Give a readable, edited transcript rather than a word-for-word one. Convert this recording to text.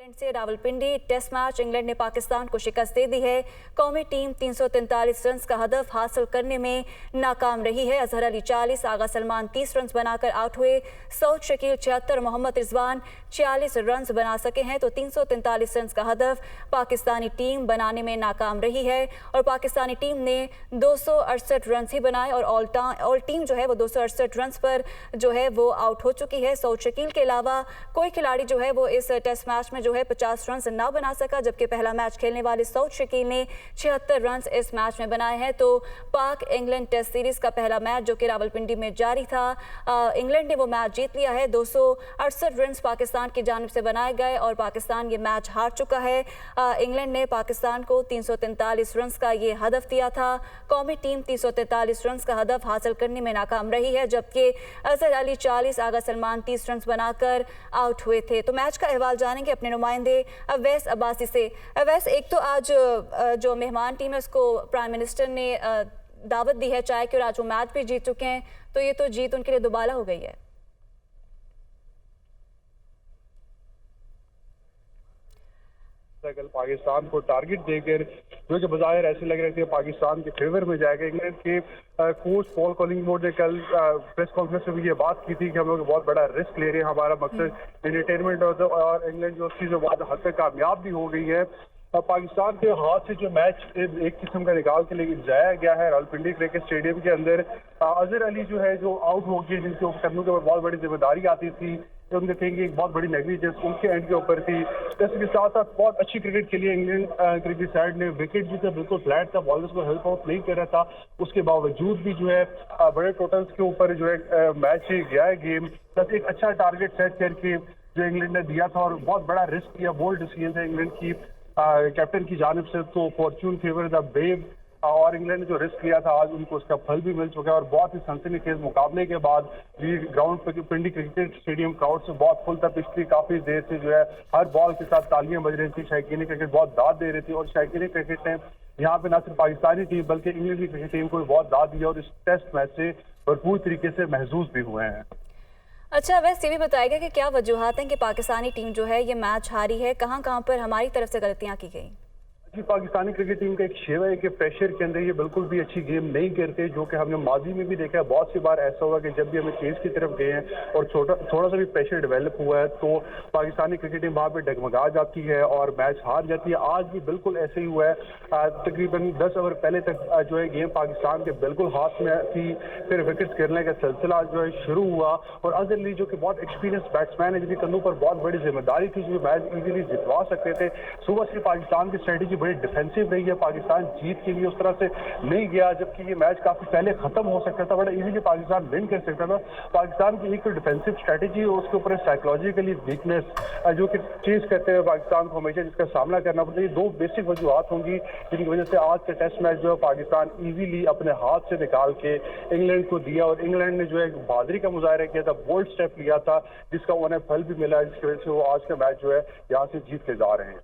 England से Rawalpindi test match England ने पाकिस्तान को शिकस्त दे दी है। कौमी टीम 343 रन का हदफ हासिल करने में नाकाम रही है। अजहर अली 40, आगा सलमान 30 रन बनाकर आउट हुए। सऊद शकील 76, मोहम्मद रिजवान 46 रन बना सके हैं। तो 343 रन का हदफ पाकिस्तानी टीम बनाने में नाकाम रही है और पाकिस्तानी टीम ने 268 रन ही बनाए और ऑल टीम जो है वो 268 रन पर जो है वो आउट हो चुकी है। सऊद शकील के अलावा कोई खिलाड़ी जो है वो इस टेस्ट मैच में जो है 50 रन ना बना सका, जबकि पहला मैच खेलने वाले सऊद शकील ने 76 रन इस मैच में बनाए हैं। तो पाक इंग्लैंड टेस्ट सीरीज का पहला मैच जो कि रावलपिंडी में जारी था, इंग्लैंड ने वो मैच जीत लिया है। 268 रन पाकिस्तान की जानिब से बनाए गए और पाकिस्तान ये मैच हार चुका है। इंग्लैंड ने पाकिस्तान को 343 रन का ये हदफ दिया था। कौमी टीम 343 रन का हदफ हासिल करने में नाकाम रही है, जबकि अजहर अली 40, आगा सलमान 30 रन बनाकर आउट हुए थे। तो मैच का अहवाल जानेंगे अपने नुमाइंदे अवैस अब्बासी से। अवैस, एक तो आज जो मेहमान टीम है उसको प्राइम मिनिस्टर ने दावत दी है चाय की और आज वो मैच भी जीत चुके हैं, तो ये तो जीत उनके लिए दुबाला हो गई है। कल पाकिस्तान को टारगेट देकर जो कि बाज़ाहिर ऐसे लग रहे थे पाकिस्तान के फेवर में जाएगा। इंग्लैंड के कोच पॉल कॉलिंगवुड ने कल प्रेस कॉन्फ्रेंस में भी ये बात की थी कि हम लोग बहुत बड़ा रिस्क ले रहे हैं, हमारा मकसद एंटरटेनमेंट और इंग्लैंड जो चीज़ बहुत हद तक कामयाब भी हो गई है। पाकिस्तान के हाथ से जो मैच एक किस्म का निकाल के लेके जाया गया है रावलपिंडी क्रिकेट स्टेडियम के अंदर। अजहर अली जो है जो आउट हो गए, जिनके ऊपर के ऊपर बहुत बड़ी जिम्मेदारी आती थी, तो उनके कहेंगे एक बहुत बड़ी नेग्लिजेंस उनके एंड के ऊपर थी। इसके साथ साथ बहुत अच्छी क्रिकेट खेली इंग्लैंड क्रिकेट साइड ने। विकेट भी था बिल्कुल फ्लैट था, बॉलर्स को हेल्प आउट नहीं कर रहा था, उसके बावजूद भी जो है बड़े टोटल्स के ऊपर जो है मैच गया है गेम। प्लस एक अच्छा टारगेट सेट करके जो इंग्लैंड ने दिया था और बहुत बड़ा रिस्क किया, बोल्ड डिसीजन है इंग्लैंड की कैप्टन की जानिब से। तो फॉर्च्यून फेवर द ब्रेव और इंग्लैंड ने जो रिस्क लिया था आज उनको उसका फल भी मिल चुका है। और बहुत ही सनसनीखेज मुकाबले के बाद जी ग्राउंड पर पिंडी क्रिकेट स्टेडियम क्राउड से बहुत फुल था। पिछली काफी देर से जो है हर बॉल के साथ तालियां बज रही थी, शायकीन क्रिकेट बहुत दाद दे रही थी और शायकीन क्रिकेट ने यहाँ पे न सिर्फ पाकिस्तानी टीम बल्कि इंग्लैंड की क्रिकेट टीम को भी बहुत दाद दिया और इस टेस्ट मैच से भरपूर तरीके से महसूस भी हुए हैं। अच्छा, वैसे ये भी बताएगा कि क्या वजूहात हैं कि पाकिस्तानी टीम जो है ये मैच हारी है, कहाँ पर हमारी तरफ से गलतियां की गई? जी, पाकिस्तानी क्रिकेट टीम का एक शेवा है कि प्रेशर के अंदर ये बिल्कुल भी अच्छी गेम नहीं करते, जो कि हमने माजी में भी देखा है। बहुत सी बार ऐसा हुआ कि जब भी हमें चेज की तरफ गए हैं और थोड़ा सा भी प्रेशर डेवलप हुआ है तो पाकिस्तानी क्रिकेट टीम वहाँ पे डगमगा जाती है और मैच हार जाती है। आज भी बिल्कुल ऐसे ही हुआ है। तकरीबन 10 ओवर पहले तक जो है गेम पाकिस्तान के बिल्कुल हाथ में थी, फिर विकेट गिरने का सिलसिला जो है शुरू हुआ और अजहर अली जो कि बहुत एक्सपीरियंस बैट्समैन है, जिनके कंधों पर बहुत बड़ी जिम्मेदारी थी, जो मैच इजीली जितवा सकते थे। सुबह से पाकिस्तान की स्ट्रेटेजी बड़ी डिफेंसिव रही है, पाकिस्तान जीत के लिए उस तरह से नहीं गया, जबकि ये मैच काफी पहले खत्म हो सकता था, बड़ा इजीली पाकिस्तान विन कर सकता था। पाकिस्तान की एक तो डिफेंसिव स्ट्रेटेजी है, उसके ऊपर साइकोलॉजिकली वीकनेस जो कि चेज करते हुए पाकिस्तान को हमेशा जिसका सामना करना पड़ता है। ये दो बेसिक वजूहत होंगी जिनकी वजह से आज का टेस्ट मैच जो है पाकिस्तान इजीली अपने हाथ से निकाल के इंग्लैंड को दिया और इंग्लैंड ने जो है बहादुरी का मुजाहरा किया था, बोल्ड स्टेप लिया था, जिसका उन्हें फल भी मिला, जिसकी वजह से वो आज का मैच जो है यहाँ से जीत के जा रहे हैं।